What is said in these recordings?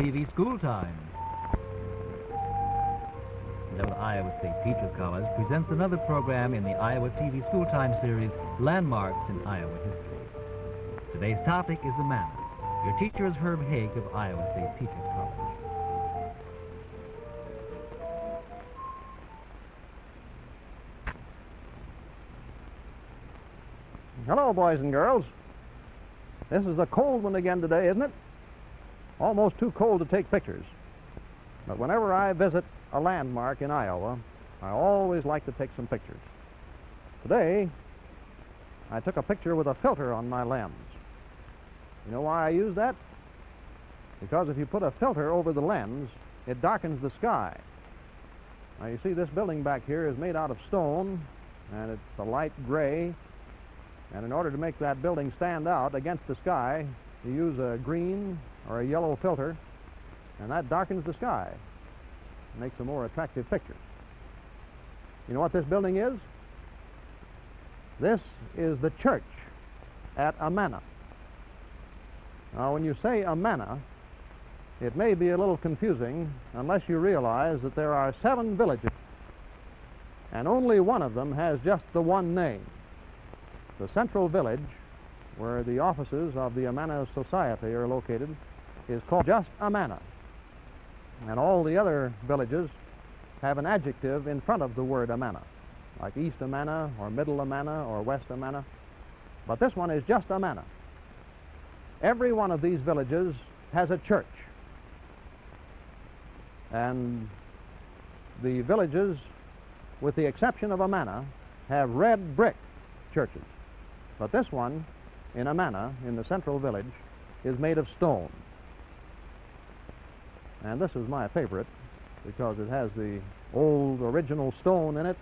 TV Schooltime. The Iowa State Teachers College presents another program in the Iowa TV Schooltime series, Landmarks in Iowa History. Today's topic is Amana. Your teacher is Herb Haig of Iowa State Teachers College. Hello, boys and girls. This is a cold one again today, isn't it? Almost too cold to take pictures. But whenever I visit a landmark in Iowa, I always like to take some pictures. Today, I took a picture with a filter on my lens. You know why I use that? Because if you put a filter over the lens, it darkens the sky. Now you see this building back here is made out of stone, and it's a light gray. And in order to make that building stand out against the sky, you use a green or a yellow filter, and that darkens the sky. It makes a more attractive picture. You know what this building is? This is the church at Amana. Now, when you say Amana, it may be a little confusing unless you realize that there are 7 villages, and only one of them has just the one name. The central village, where the offices of the Amana Society are located, is called just Amana. And all the other villages have an adjective in front of the word Amana, like East Amana, or Middle Amana, or West Amana. But this one is just Amana. Every one of these villages has a church. And the villages, with the exception of Amana, have red brick churches. But this one, in Amana, in the central village, is made of stone. And this is my favorite because it has the old original stone in it,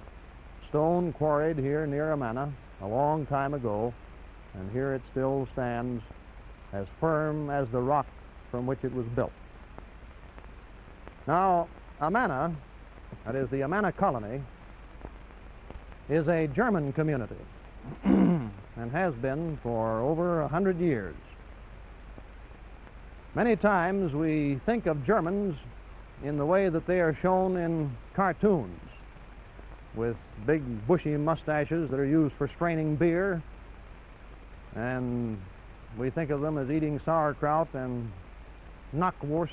stone quarried here near Amana a long time ago, and here it still stands as firm as the rock from which it was built. Now, Amana, that is the Amana colony, is a German community and has been for over 100 years. Many times we think of Germans in the way that they are shown in cartoons, with big bushy mustaches that are used for straining beer, and we think of them as eating sauerkraut and knockwurst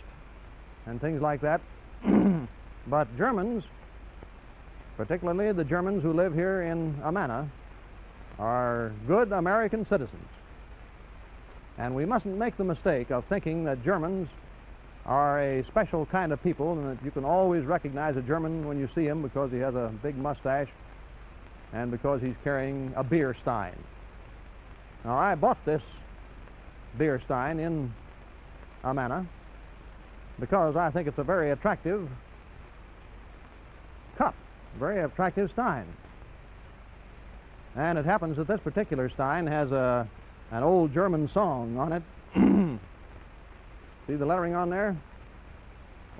and things like that. But Germans, particularly the Germans who live here in Amana, are good American citizens. And we mustn't make the mistake of thinking that Germans are a special kind of people and that you can always recognize a German when you see him because he has a big mustache and because he's carrying a beer stein. Now, I bought this beer stein in Amana because I think it's a very attractive cup, very attractive stein. And it happens that this particular stein has an old German song on it. See the lettering on there?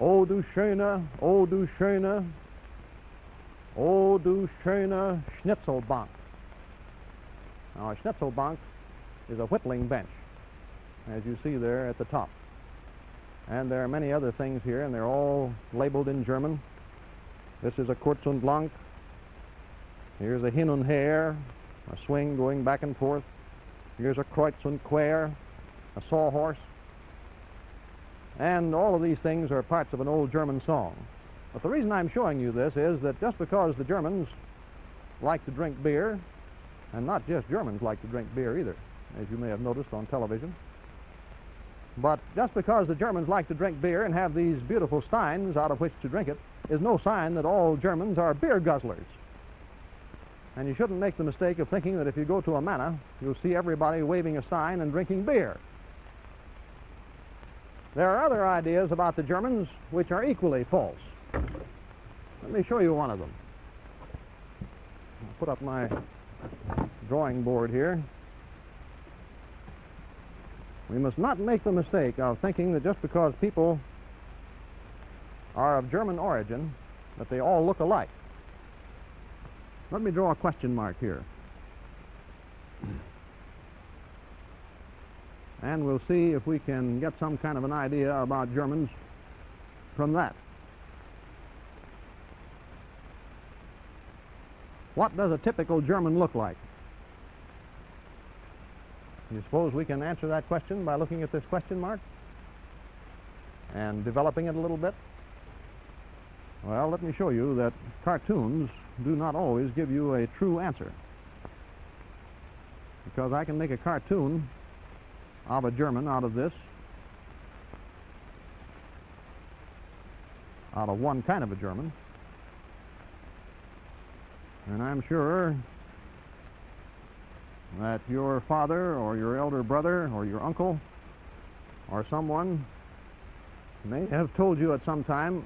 O du schöne, O du schöne, O du schöne Schnitzelbank. Now, a Schnitzelbank is a whittling bench, as you see there at the top. And there are many other things here, and they're all labeled in German. This is a Kurz und Lang. Here's a Hin und Her, a swing going back and forth. Here's a Kreuz und Quer, a sawhorse. And all of these things are parts of an old German song. But the reason I'm showing you this is that just because the Germans like to drink beer, and not just Germans like to drink beer either, as you may have noticed on television, but just because the Germans like to drink beer and have these beautiful steins out of which to drink it is no sign that all Germans are beer guzzlers. And you shouldn't make the mistake of thinking that if you go to Amana, you'll see everybody waving a stein and drinking beer. There are other ideas about the Germans which are equally false. Let me show you one of them. I'll put up my drawing board here. We must not make the mistake of thinking that just because people are of German origin, that they all look alike. Let me draw a question mark here. and we'll see if we can get some kind of an idea about Germans from that. What does a typical German look like? You suppose we can answer that question by looking at this question mark and developing it a little bit? Well, let me show you that cartoons do not always give you a true answer, because I can make a cartoon of a German out of this, out of one kind of a German, and I'm sure that your father or your elder brother or your uncle or someone may have told you at some time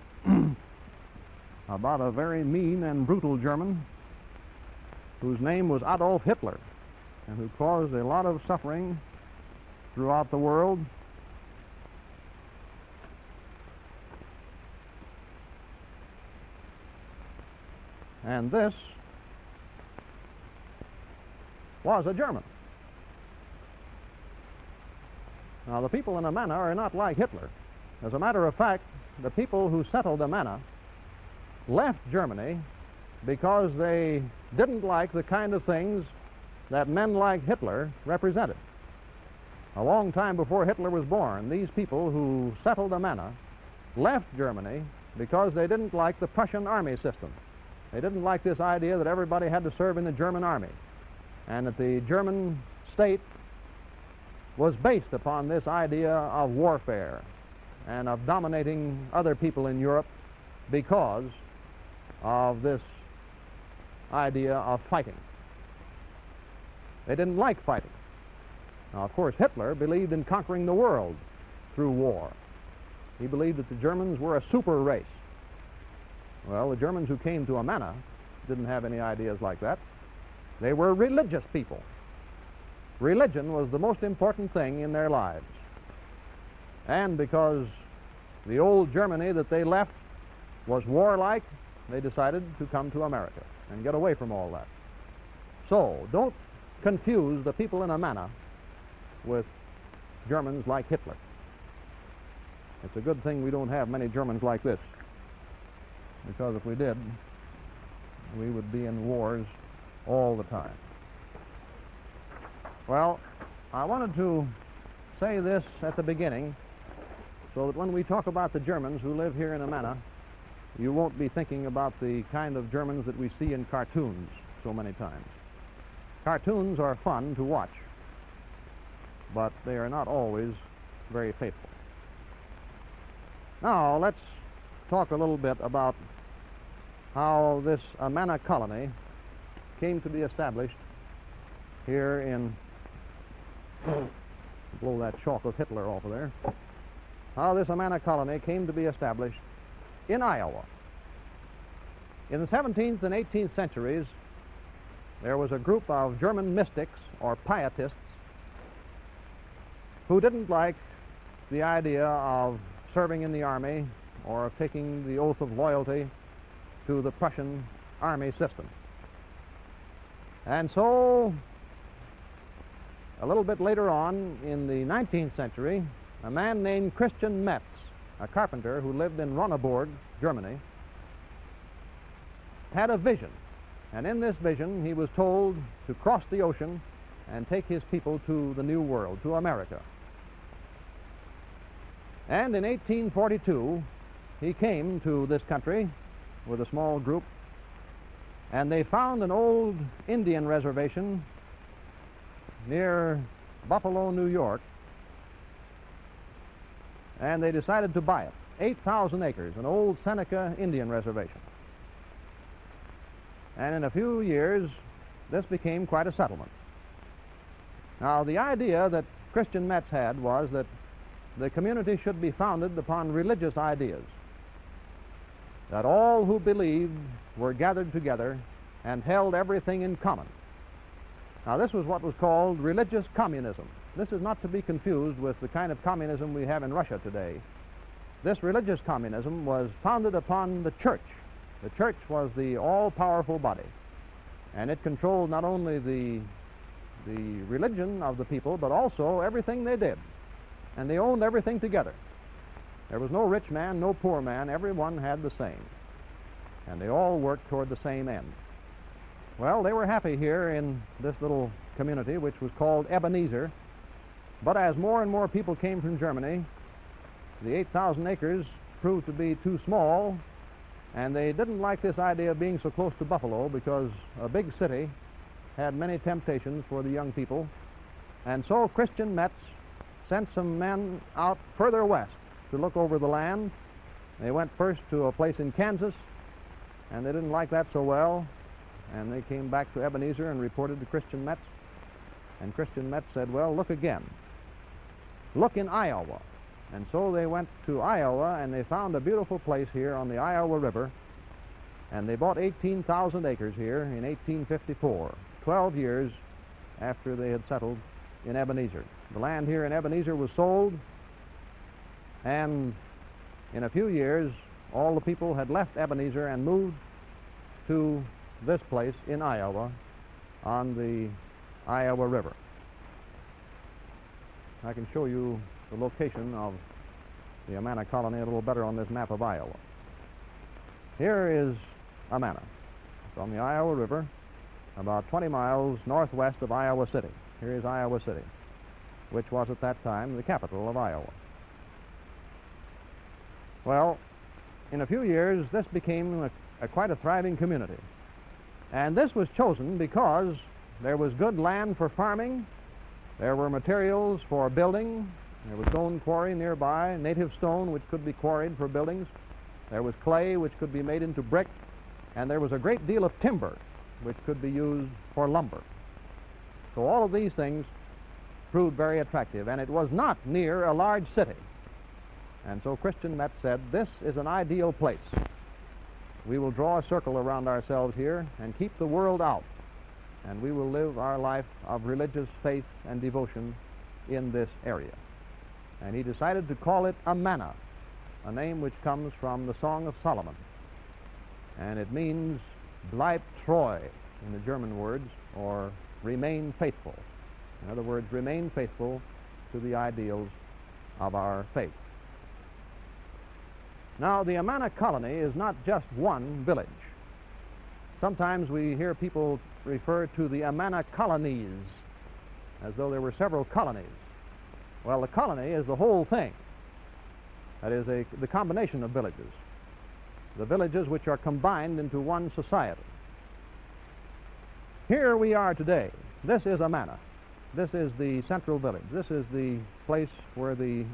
about a very mean and brutal German whose name was Adolf Hitler, and who caused a lot of suffering throughout the world. And this was a German. Now, the people in Amana are not like Hitler. As a matter of fact, the people who settled Amana left Germany because they didn't like the kind of things that men like Hitler represented. A long time before Hitler was born, these people who settled Amana left Germany because they didn't like the Prussian army system. They didn't like this idea that everybody had to serve in the German army, and that the German state was based upon this idea of warfare and of dominating other people in Europe because of this idea of fighting. They didn't like fighting. Now, of course, Hitler believed in conquering the world through war. He believed that the Germans were a super race. Well, the Germans who came to Amana didn't have any ideas like that. They were religious people. Religion was the most important thing in their lives. And because the old Germany that they left was warlike, they decided to come to America and get away from all that. So, don't confuse the people in Amana with Germans like Hitler. It's a good thing we don't have many Germans like this, because if we did, we would be in wars all the time. Well, I wanted to say this at the beginning so that when we talk about the Germans who live here in Amana, you won't be thinking about the kind of Germans that we see in cartoons so many times. Cartoons are fun to watch, but they are not always very faithful. Now, let's talk a little bit about how this Amana colony came to be established here in, blow that chalk of Hitler off of there, how this Amana colony came to be established in Iowa. In the 17th and 18th centuries, there was a group of German mystics or pietists who didn't like the idea of serving in the army or of taking the oath of loyalty to the Prussian army system. And so, a little bit later on in the 19th century, a man named Christian Metz, a carpenter who lived in Ronneburg, Germany, had a vision. And in this vision, he was told to cross the ocean and take his people to the New World, to America. And in 1842, he came to this country with a small group, and they found an old Indian reservation near Buffalo, New York, and they decided to buy it. 8,000 acres, an old Seneca Indian reservation. And in a few years, this became quite a settlement. Now, the idea that Christian Metz had was that the community should be founded upon religious ideas, that all who believed were gathered together and held everything in common. Now, this was what was called religious communism. This is not to be confused with the kind of communism we have in Russia today. This religious communism was founded upon the church. The church was the all-powerful body, and it controlled not only the the religion of the people, but also everything they did. And they owned everything together. There was no rich man, no poor man. Everyone had the same. And they all worked toward the same end. Well, they were happy here in this little community, which was called Ebenezer. But as more and more people came from Germany, the 8,000 acres proved to be too small, and they didn't like this idea of being so close to Buffalo because a big city had many temptations for the young people. And so Christian Metz sent some men out further west to look over the land. They went first to a place in Kansas, and they didn't like that so well, and they came back to Ebenezer and reported to Christian Metz. And Christian Metz said, well, look again. Look in Iowa. And so they went to Iowa, and they found a beautiful place here on the Iowa River, and they bought 18,000 acres here in 1854, 12 years after they had settled in Ebenezer. The land here in Ebenezer was sold, and in a few years, all the people had left Ebenezer and moved to this place in Iowa on the Iowa River. I can show you the location of the Amana colony a little better on this map of Iowa. Here is Amana. It's on the Iowa River, about 20 miles northwest of Iowa City. Here is Iowa City, which was at that time the capital of Iowa. Well, in a few years, this became quite a thriving community. And this was chosen because there was good land for farming, there were materials for building, there was stone quarry nearby, native stone which could be quarried for buildings, there was clay which could be made into brick, and there was a great deal of timber which could be used for lumber. So all of these things proved very attractive, and it was not near a large city. And so Christian Metz said, this is an ideal place. We will draw a circle around ourselves here and keep the world out, and we will live our life of religious faith and devotion in this area. And he decided to call it Amana, a name which comes from the Song of Solomon. And it means bleib treu in the German words, or remain faithful. In other words, remain faithful to the ideals of our faith. Now, the Amana colony is not just one village. Sometimes we hear people refer to the Amana colonies as though there were several colonies. Well, the colony is the whole thing. That is the combination of villages. The villages which are combined into one society. Here we are today. This is Amana. This is the central village. This is the place where the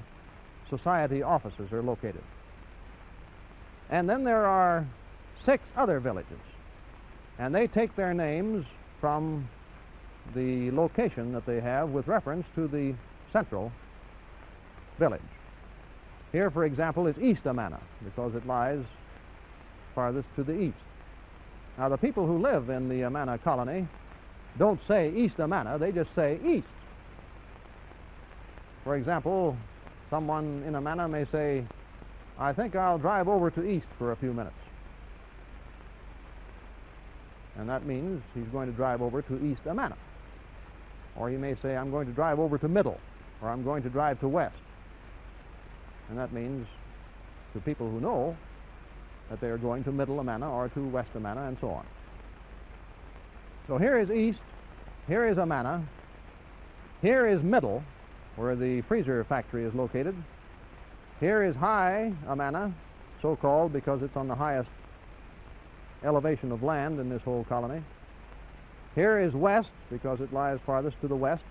society offices are located. And then there are 6 other villages, and they take their names from the location that they have with reference to the central village. Here, for example, is East Amana, because it lies farthest to the east. Now, the people who live in the Amana colony don't say East Amana, they just say East. For example, someone in Amana may say, I think I'll drive over to East for a few minutes. And that means he's going to drive over to East Amana. Or he may say, I'm going to drive over to Middle, or I'm going to drive to West. And that means to people who know that they are going to Middle Amana or to West Amana and so on. So here is East, here is Amana, here is Middle, where the freezer factory is located. Here is High Amana, so called because it's on the highest elevation of land in this whole colony. Here is West, because it lies farthest to the west.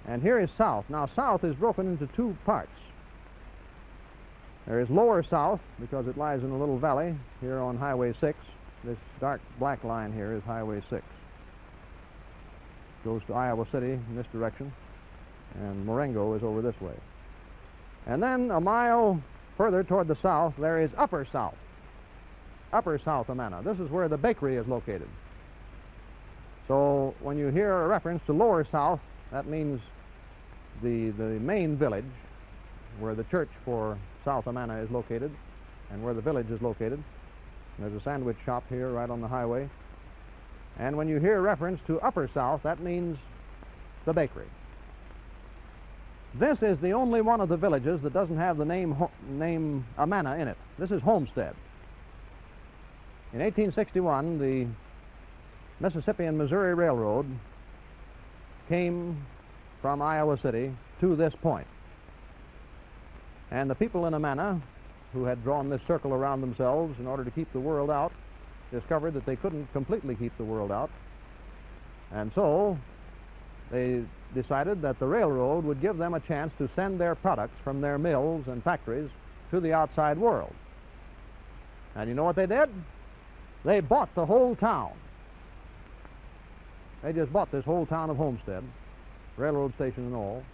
And here is South. Now, South is broken into 2 parts. There is Lower South, because it lies in a little valley here on Highway 6. This dark black line here is Highway 6. It goes to Iowa City in this direction, and Marengo is over this way. And then a mile further toward the south, there is Upper South. Upper South Amana. This is where the bakery is located. So when you hear a reference to Lower South, that means the main village where the church for South Amana is located and where the village is located. There's a sandwich shop here right on the highway. And when you hear reference to Upper South, that means the bakery. This is the only one of the villages that doesn't have the name Amana in it. This is Homestead. In 1861, the Mississippi and Missouri Railroad came from Iowa City to this point. And the people in Amana, who had drawn this circle around themselves in order to keep the world out, discovered that they couldn't completely keep the world out. And so they decided that the railroad would give them a chance to send their products from their mills and factories to the outside world. And you know what they did? They bought the whole town. They just bought this whole town of Homestead, railroad station and all,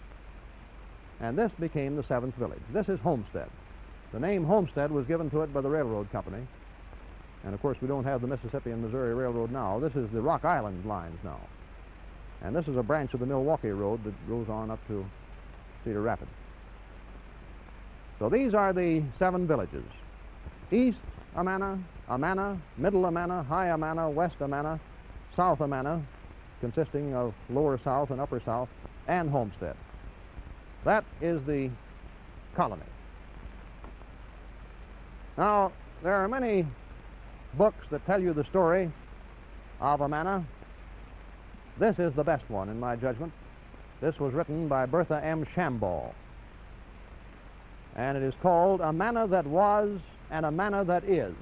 and this became the seventh village. This is Homestead. The name Homestead was given to it by the railroad company, and of course we don't have the Mississippi and Missouri Railroad now. This is the Rock Island lines now, and this is a branch of the Milwaukee Road that goes on up to Cedar Rapids. So these are the seven villages: East Amana, Amana, Middle Amana, High Amana, West Amana, South Amana, consisting of Lower South and Upper South, and Homestead. That is the colony. Now, there are many books that tell you the story of Amana. This is the best one, in my judgment. This was written by Bertha M. Shambaugh, and it is called Amana That Was and Amana That Is.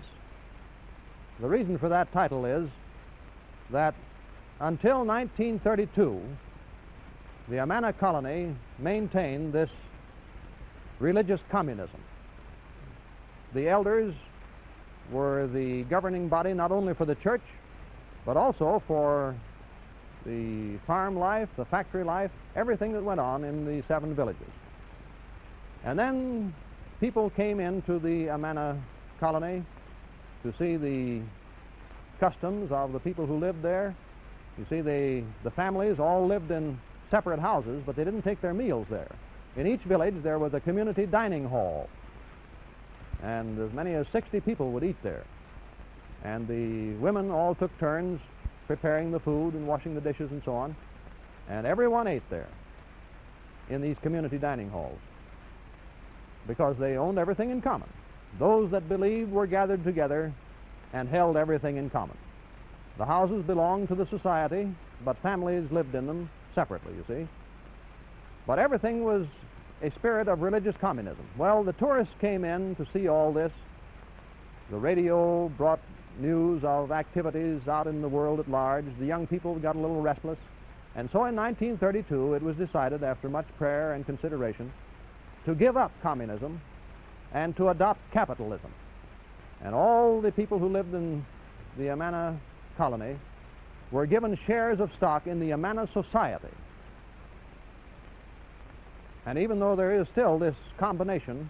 The reason for that title is that until 1932, the Amana colony maintained this religious communism. The elders were the governing body not only for the church, but also for the farm life, the factory life, everything that went on in the seven villages. And then people came into the Amana colony to see the customs of the people who lived there. You see, the families all lived in separate houses, but they didn't take their meals there. In each village there was a community dining hall, and as many as 60 people would eat there. And the women all took turns preparing the food and washing the dishes and so on, and everyone ate there in these community dining halls because they owned everything in common. Those that believed were gathered together and held everything in common. The houses belonged to the society, but families lived in them separately, you see. But everything was a spirit of religious communism. Well, the tourists came in to see all this. The radio brought news of activities out in the world at large. The young people got a little restless. And so in 1932, it was decided, after much prayer and consideration, to give up communism and to adopt capitalism. And all the people who lived in the Amana colony were given shares of stock in the Amana Society. And even though there is still this combination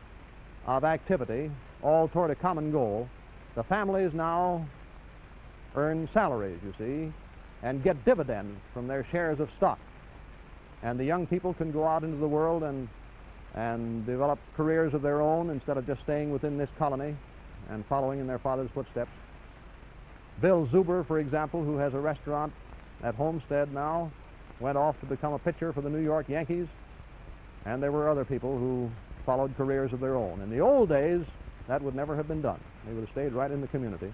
of activity, all toward a common goal, the families now earn salaries, you see, and get dividends from their shares of stock. And the young people can go out into the world and develop careers of their own instead of just staying within this colony and following in their father's footsteps. Bill Zuber, for example, who has a restaurant at Homestead now, went off to become a pitcher for the New York Yankees, and there were other people who followed careers of their own. In the old days, that would never have been done. They would have stayed right in the community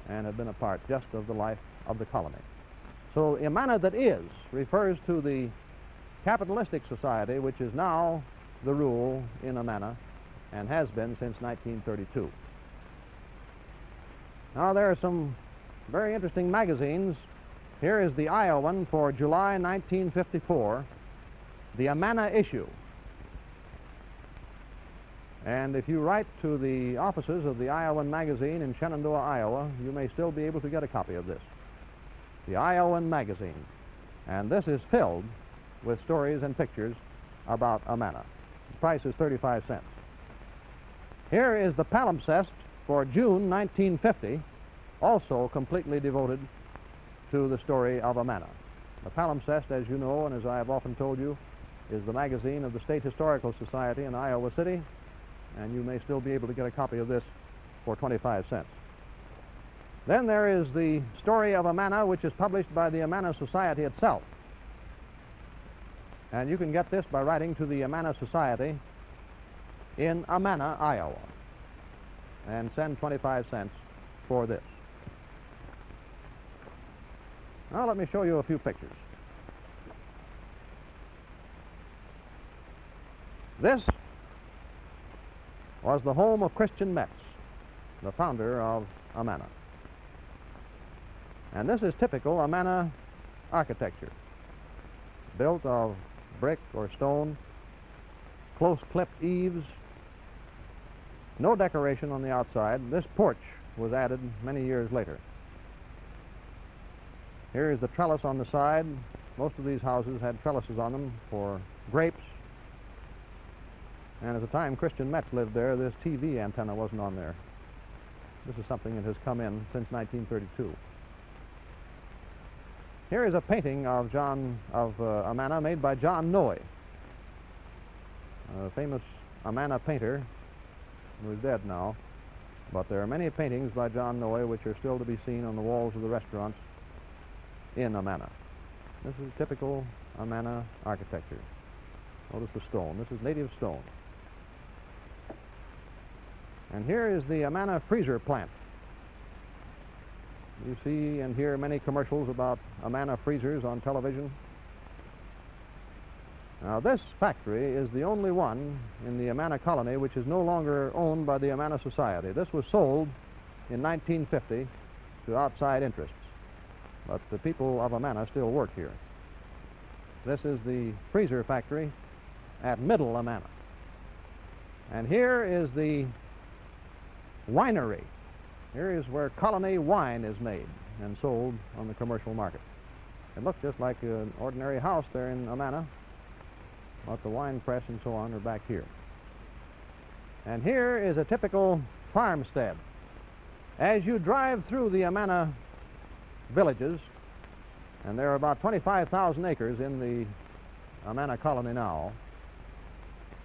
and have been a part just of the life of the colony. So Amana That Is refers to the capitalistic society which is now the rule in Amana and has been since 1932. Now there are some very interesting magazines. Here is the Iowan for July 1954, the Amana issue. And if you write to the offices of the Iowan magazine in Shenandoah, Iowa, you may still be able to get a copy of this. The Iowan magazine. And this is filled with stories and pictures about Amana. The price is 35 cents. Here is the palimpsest for June 1950, also completely devoted to the story of Amana. The palimpsest, as you know, and as I have often told you, is the magazine of the State Historical Society in Iowa City, and you may still be able to get a copy of this for 25 cents. Then there is the story of Amana, which is published by the Amana Society itself. And you can get this by writing to the Amana Society in Amana, Iowa, and send 25 cents for this. Now let me show you a few pictures. This was the home of Christian Metz, the founder of Amana. And this is typical Amana architecture, built of brick or stone, close-clipped eaves, no decoration on the outside. This porch was added many years later. Here is the trellis on the side. Most of these houses had trellises on them for grapes. And at the time Christian Metz lived there, this TV antenna wasn't on there. This is something that has come in since 1932. Here is a painting of Amana made by John Noe, a famous Amana painter who is dead now. But there are many paintings by John Noe which are still to be seen on the walls of the restaurants in Amana. This is typical Amana architecture. Notice the stone. This is native stone. And here is the Amana freezer plant. You see and hear many commercials about Amana freezers on television. Now this factory is the only one in the Amana colony which is no longer owned by the Amana Society. This was sold in 1950 to outside interests, but the people of Amana still work here. This is the freezer factory at Middle Amana. And here is the winery. Here is where colony wine is made and sold on the commercial market. It looks just like an ordinary house there in Amana, but the wine press and so on are back here. And here is a typical farmstead. As you drive through the Amana villages, and there are about 25,000 acres in the Amana colony now,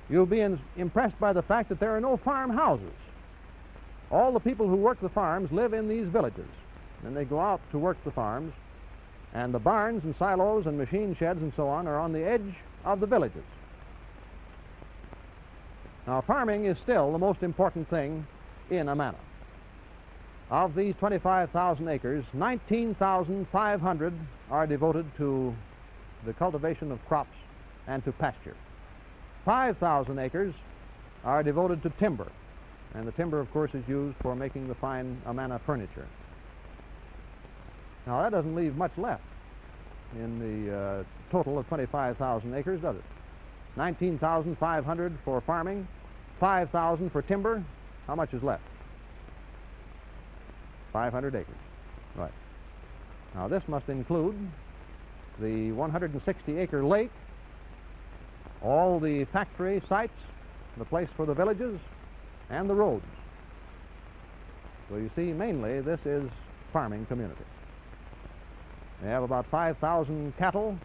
you'll be impressed by the fact that there are no farmhouses. All the people who work the farms live in these villages. And they go out to work the farms, and the barns and silos and machine sheds and so on are on the edge of the villages. Now, farming is still the most important thing in Amana. Of these 25,000 acres, 19,500 are devoted to the cultivation of crops and to pasture. 5,000 acres are devoted to timber, and the timber, of course, is used for making the fine Amana furniture. Now, that doesn't leave much left in the total of 25,000 acres, does it? 19,500 for farming, 5,000 for timber. How much is left? 500 acres. Right. Now, this must include the 160-acre lake, all the factory sites, the place for the villages, and the roads. So you see, mainly this is farming community. They have about 5,000 cattle.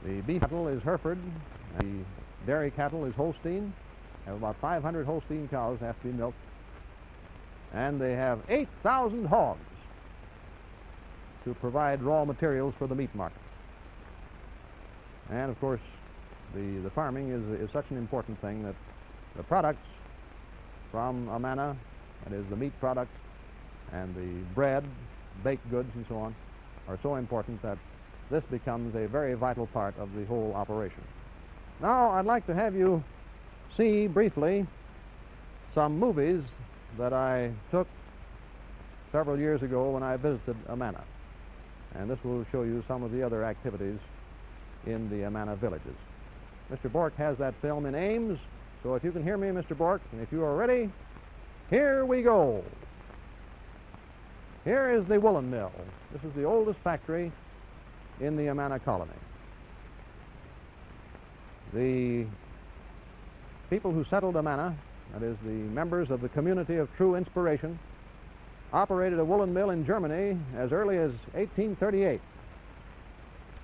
The beef cattle is Hereford. The dairy cattle is Holstein. They have about 500 Holstein cows that have to be milked. And they have 8,000 hogs to provide raw materials for the meat market. And of course, the farming is such an important thing that the products from Amana, that is the meat products and the bread, baked goods and so on, are so important that this becomes a very vital part of the whole operation. Now, I'd like to have you see briefly some movies that I took several years ago when I visited Amana. And this will show you some of the other activities in the Amana villages. Mr. Bork has that film in Ames, so if you can hear me, Mr. Bork, and if you are ready, here we go. Here is the woolen mill. This is the oldest factory in the Amana colony. The people who settled Amana, that is, the members of the Community of True Inspiration, operated a woolen mill in Germany as early as 1838.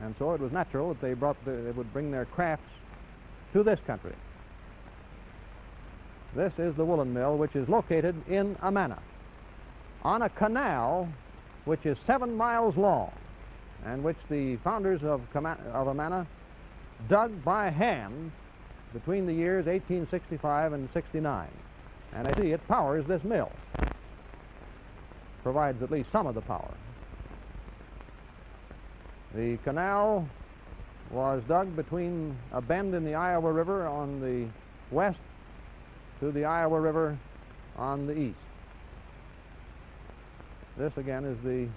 And so it was natural that they would bring their crafts to this country. This is the woolen mill, which is located in Amana, on a canal which is 7 miles long, and which the founders of Amana dug by hand between the years 1865 and 69. And I see it powers this mill, provides at least some of the power. The canal was dug between a bend in the Iowa River on the west to the Iowa River on the east. This again is the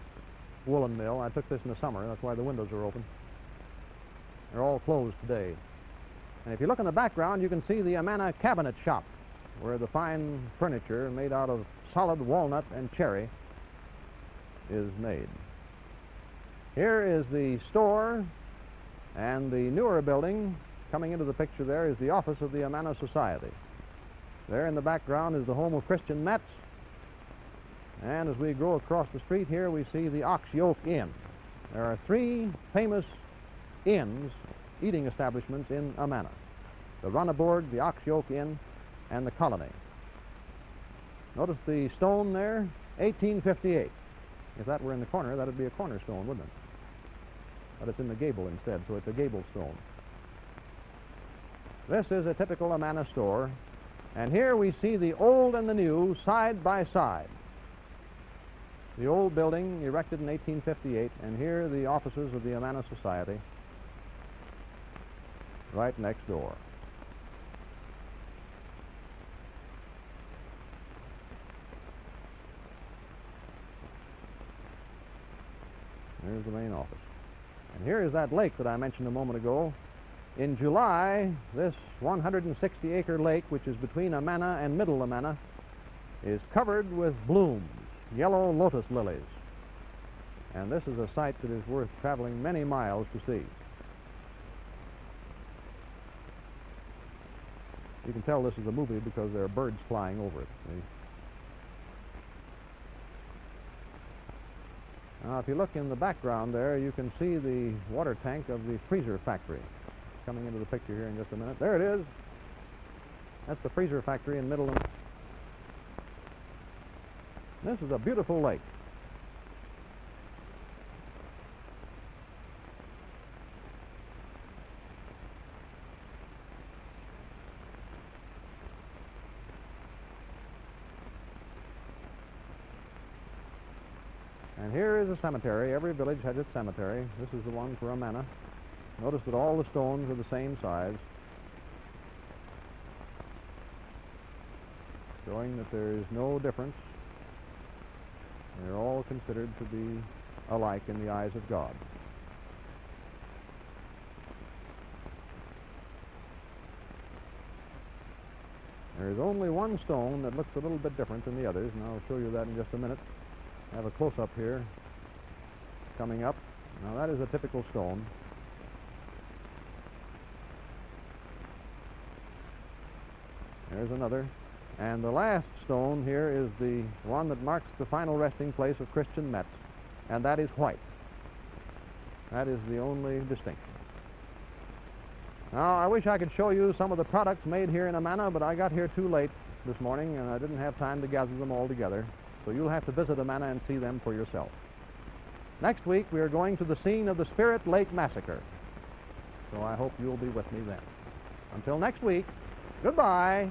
woolen mill. I took this in the summer, that's why the windows are open. They're all closed today. And if you look in the background, you can see the Amana cabinet shop, where the fine furniture made out of solid walnut and cherry is made. Here is the store, and the newer building coming into the picture there is the office of the Amana Society. There in the background is the home of Christian Metz. And as we go across the street here, we see the Ox Yoke Inn. There are 3 famous inns, eating establishments in Amana: the Runaboard, the Ox Yoke Inn, and the Colony. Notice the stone there, 1858. If that were in the corner, that would be a cornerstone, wouldn't it? But it's in the gable instead, so it's a gable stone. This is a typical Amana store, and here we see the old and the new side by side. The old building erected in 1858, and here the offices of the Amana Society right next door. There's the main office. And here is that lake that I mentioned a moment ago. In July, this 160-acre lake, which is between Amana and Middle Amana, is covered with blooms, yellow lotus lilies. And this is a sight that is worth traveling many miles to see. You can tell this is a movie because there are birds flying over it. See? Now, if you look in the background there, you can see the water tank of the freezer factory. Coming into the picture here in just a minute. There it is. That's the freezer factory in Middle. This is a beautiful lake. And here is a cemetery. Every village has its cemetery. This is the one for Amana. Notice that all the stones are the same size, showing that there is no difference. They're all considered to be alike in the eyes of God. There is only one stone that looks a little bit different than the others, and I'll show you that in just a minute. I have a close-up here coming up. Now that is a typical stone. There's another. And the last stone here is the one that marks the final resting place of Christian Metz, and that is white. That is the only distinction. Now, I wish I could show you some of the products made here in Amana, but I got here too late this morning, and I didn't have time to gather them all together. So you'll have to visit Amana and see them for yourself. Next week, we are going to the scene of the Spirit Lake Massacre. So I hope you'll be with me then. Until next week, goodbye.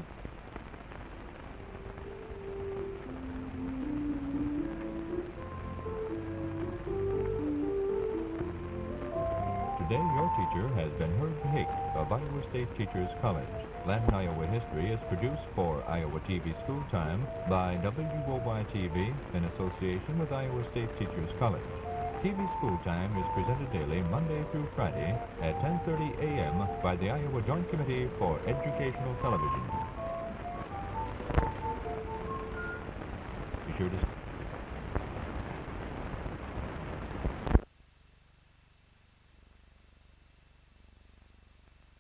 Today, your teacher has been Herb Hake of Iowa State Teachers College. Latin Iowa History is produced for Iowa TV Schooltime by WOY-TV in association with Iowa State Teachers College. TV Schooltime is presented daily Monday through Friday at 10:30 a.m. by the Iowa Joint Committee for Educational Television. Be sure to